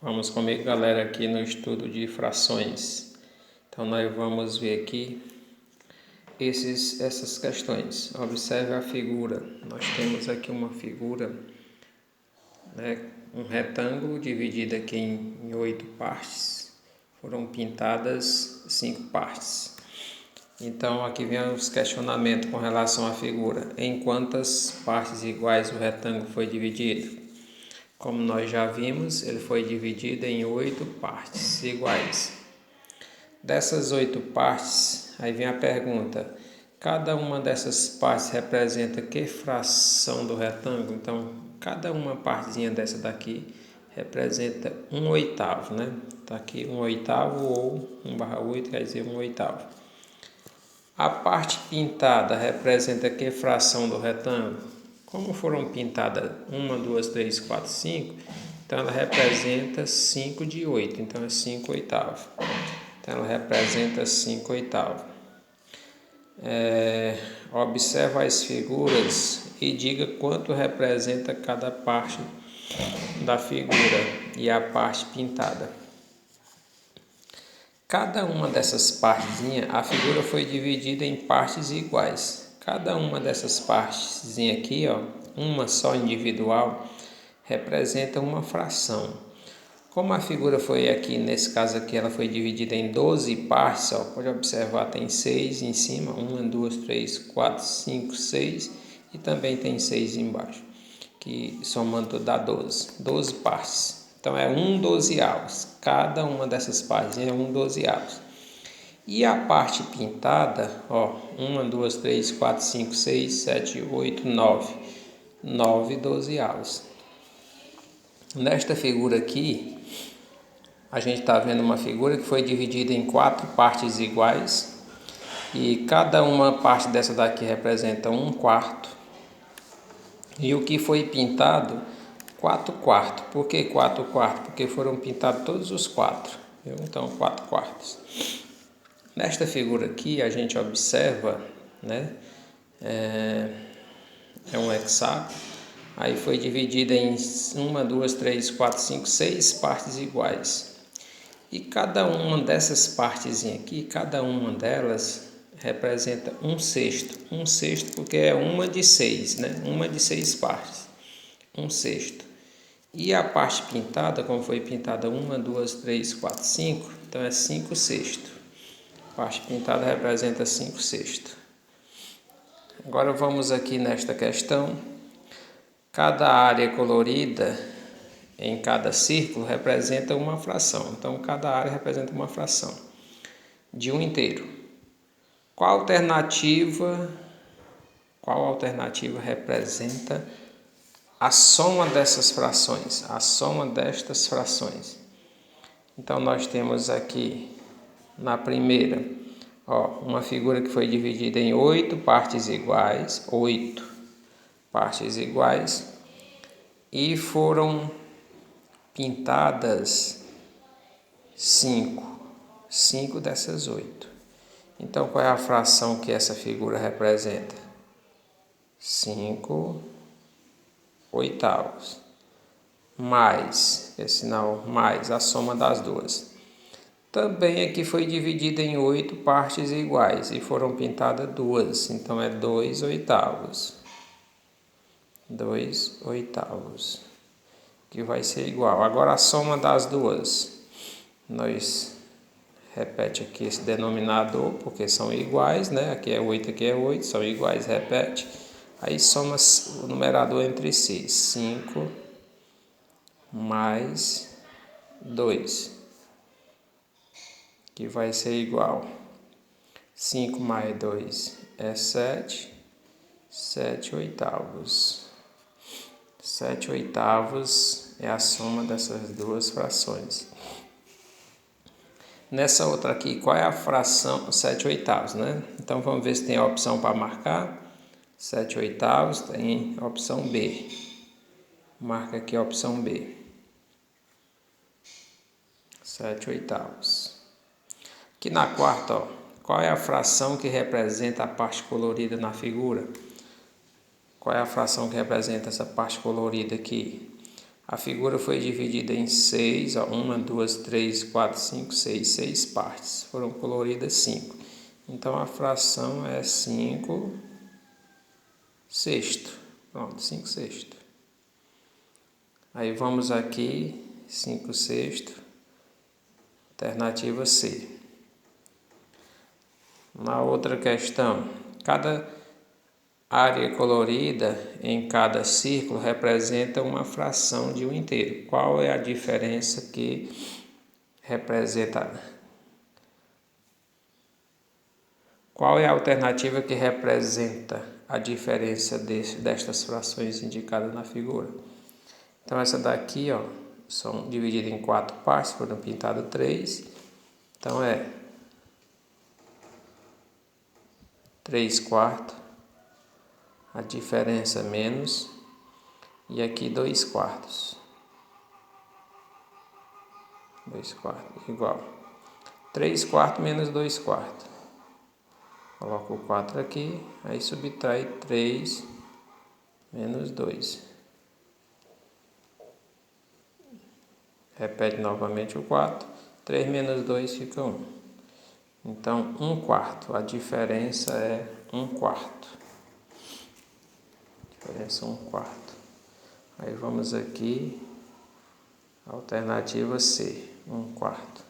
Vamos comigo, galera, aqui no estudo de frações. Então nós vamos ver aqui essas questões. Observe a figura. Nós temos aqui uma figura, né, um retângulo dividido aqui em 8 partes. Foram pintadas 5 partes. Então aqui vem os questionamentos com relação à figura. Em quantas partes iguais o retângulo foi dividido? Como nós já vimos, ele foi dividido em 8 partes iguais. Dessas 8 partes, aí vem a pergunta: cada uma dessas partes representa que fração do retângulo? Então, cada uma partezinha dessa daqui representa 1/8, né? Está aqui 1/8 ou 1/8 quer dizer 1/8. A parte pintada representa que fração do retângulo? Como foram pintadas 1, 2, 3, 4, 5, então ela representa 5 de 8, então é 5/8. Então ela representa 5/8. Observa as figuras e diga quanto representa cada parte da figura e a parte pintada. Cada uma dessas partezinhas, a figura foi dividida em partes iguais. Cada uma dessas partezinhas aqui, ó, uma só individual, representa uma fração. Como a figura foi aqui, nesse caso aqui, ela foi dividida em 12 partes, ó, pode observar, tem 6 em cima, 1, 2, 3, 4, 5, 6 e também tem 6 embaixo, que somando dá 12 partes. Então é 1/12. Cada uma dessas partes é 1/12. E a parte pintada, ó, 1, 2, 3, 4, 5, 6, 7, 8, 9. 9/12. Nesta figura aqui, a gente está vendo uma figura que foi dividida em 4 partes iguais. E cada uma parte dessa daqui representa 1/4. E o que foi pintado, 4/4. Por que 4/4? Porque foram pintados todos os 4. Então, 4/4. Nesta figura aqui, a gente observa, né, é um hexágono. Aí foi dividida em 1, 2, 3, 4, 5, 6 partes iguais. E cada uma dessas partezinhas aqui, cada uma delas representa 1/6. 1/6 porque é uma de 6, né? Uma de 6 partes. 1/6. E a parte pintada, como foi pintada 1, 2, 3, 4, 5, então é 5/6. A parte pintada representa 5/6. Agora vamos aqui nesta questão. Cada área colorida em cada círculo representa uma fração. Então, cada área representa uma fração de 1 inteiro. Qual alternativa representa a soma dessas frações? A soma destas frações. Então, nós temos aqui na primeira, ó, uma figura que foi dividida em 8 partes iguais. 8 partes iguais. E foram pintadas 5 dessas 8. Então, qual é a fração que essa figura representa? 5/8. Mais, é sinal mais, a soma das duas. Também aqui foi dividida em 8 partes iguais e foram pintadas 2. Então, é 2/8. 2/8. Que vai ser igual. Agora a soma das duas. Nós repete aqui esse denominador, porque são iguais, né? Aqui é 8, aqui é 8, são iguais, repete. Aí soma o numerador entre si. 5 mais 2, que vai ser igual. 5 mais 2 é 7, 7/8. 7/8 é a soma dessas duas frações. Nessa outra aqui, qual é a fração? 7/8, né? Então vamos ver se tem a opção para marcar. 7/8, tem a opção B. Marca aqui a opção B. 7/8. Aqui na quarta, ó, qual é a fração que representa a parte colorida na figura? Qual é a fração que representa essa parte colorida aqui? A figura foi dividida em 6, 1, 2, 3, 4, 5, 6 partes. Foram coloridas 5. Então, a fração é 5 sexto. Pronto, 5 sexto. Aí vamos aqui, 5 sexto, alternativa C. Na outra questão, cada área colorida em cada círculo representa uma fração de um inteiro. Qual é a diferença que representa? Qual é a alternativa que representa a diferença destas frações indicadas na figura? Então, essa daqui, ó, são divididas em 4 partes, foram pintadas 3. Então, é 3/4, a diferença menos, e aqui 2/4. 2/4 igual 3/4 menos 2/4. Coloco o 4 aqui, aí subtrai 3 menos 2. Repete novamente o 4. 3 menos 2 fica 1. Então, 1/4. A diferença é 1/4. Diferença 1/4. Aí vamos aqui, alternativa C, 1/4.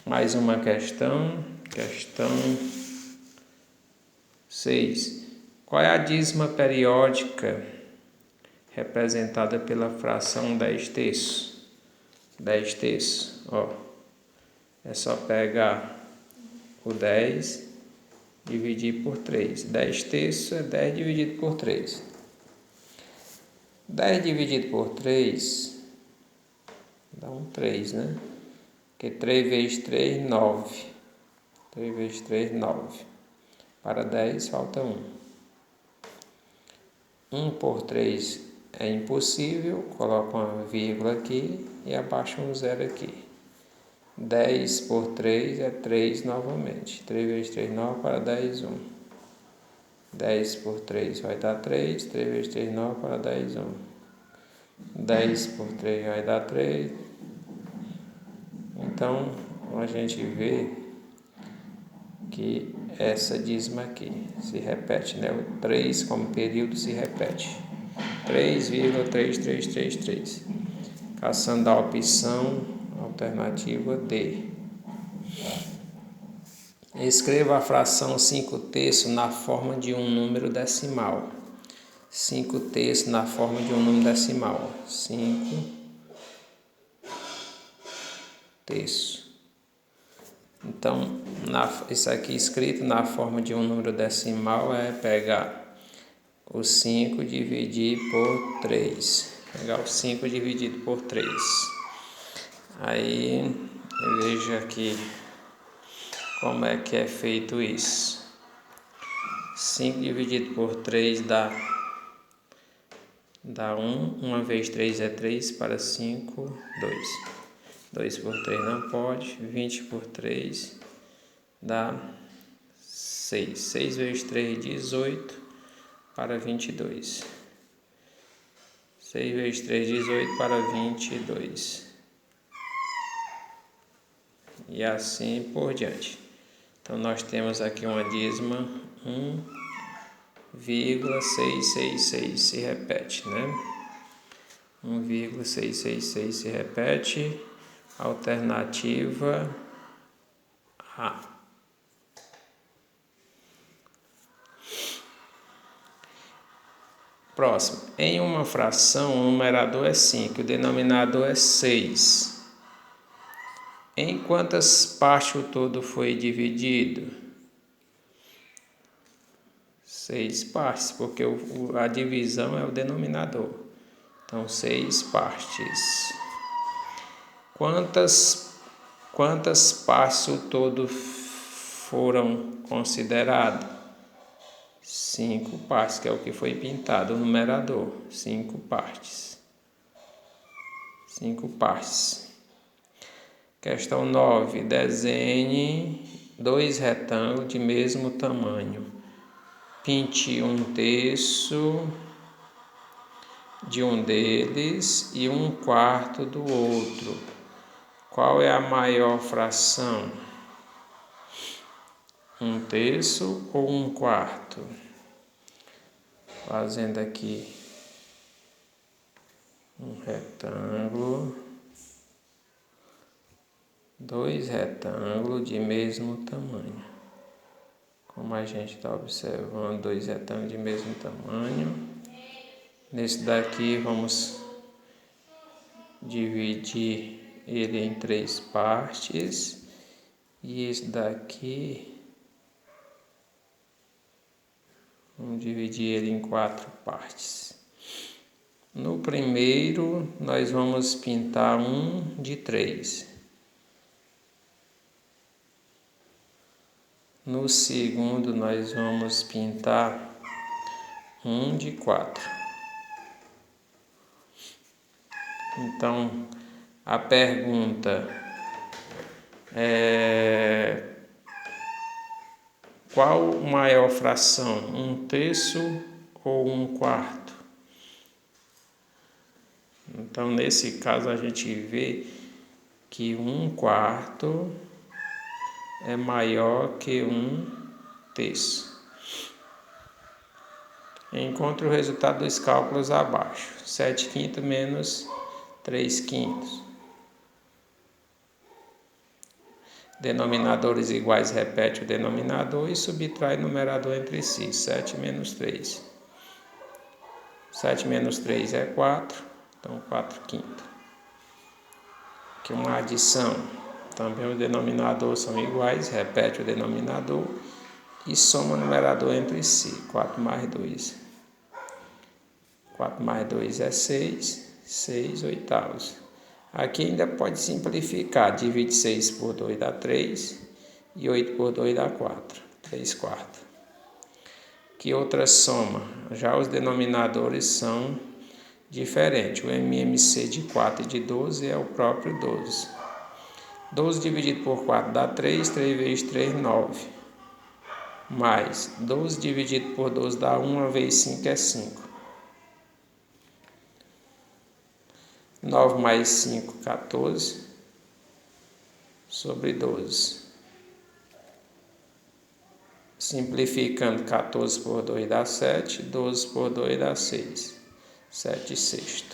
Mais uma questão 6. Qual é a dízima periódica representada pela fração 10 terços? 10 terços, ó, é só pegar o 10, dividir por 3. 10 terços é 10 dividido por 3. 10 dividido por 3 dá um 3, né? Porque 3 vezes 3, 9. 3 vezes 3, 9. Para 10, falta 1. 1 por 3 é impossível, coloca uma vírgula aqui e abaixo um 0 aqui. 10 por 3 é 3 novamente. 3 vezes 3, 9, para 10, 1. 10 por 3 vai dar 3. 3 vezes 3, 9, para 10, 1. 10 por 3 vai dar 3. Então, a gente vê que essa dízima aqui se repete, né? O 3 como período se repete. 3,3333. Caçando a opção alternativa D. Escreva a fração 5 terços na forma de um número decimal. 5 terços na forma de um número decimal. 5 terços. Então, isso aqui escrito na forma de um número decimal é pegar o 5 dividir por 3. Pegar o 5 dividido por 3. Aí, veja aqui como é que é feito isso. 5 dividido por 3 dá 1. 1 vezes 3 é 3, para 5, 2. 2 por 3 não pode. 20 por 3 dá 6. 6 vezes 3, 18, para 22. 6 vezes 3, 18, para 22. E assim por diante. Então, nós temos aqui uma dízima 1,666 se repete, né? 1,666 se repete. Alternativa A. Próximo. Em uma fração, o numerador é 5, o denominador é 6. Em quantas partes o todo foi dividido? 6 partes, porque a divisão é o denominador. Então, 6 partes. Quantas partes o todo foram consideradas? 5 partes, que é o que foi pintado, o numerador. 5 partes. 5 partes. Questão 9. Desenhe 2 retângulos de mesmo tamanho. pinte 1/3 de um deles e 1/4 do outro. Qual é a maior fração? 1/3 ou 1/4? Fazendo aqui um retângulo, dois retângulos de mesmo tamanho. Como a gente está observando, dois retângulos de mesmo tamanho. Nesse daqui vamos dividir ele em 3 partes. E esse daqui vamos dividir ele em 4 partes. No primeiro nós vamos pintar 1 de 3. No segundo nós vamos pintar 1 de 4. Então, a pergunta é: qual maior fração, 1/3 ou 1/4? Então, nesse caso, a gente vê que 1/4 é maior que 1/3. Encontre o resultado dos cálculos abaixo. 7/5 menos 3/5. Denominadores iguais, repete o denominador e subtrai o numerador entre si. 7 menos 3. 7 menos 3 é 4, então 4/5. Aqui uma adição. Também os denominadores são iguais, repete o denominador e soma o numerador entre si. 4 mais 2. 4 mais 2 é 6, 6/8. Aqui ainda pode simplificar. Divide 6 por 2 dá 3 e 8 por 2 dá 4. 3/4. Que outra soma? Já os denominadores são diferentes. O MMC de 4 e de 12 é o próprio 12. 12 dividido por 4 dá 3. 3 vezes 3, 9. Mais 12 dividido por 12 dá 1 vezes 5 é 5. 9 mais 5, 14, sobre 12. Simplificando, 14 por 2 dá 7, 12 por 2 dá 6. 7/6.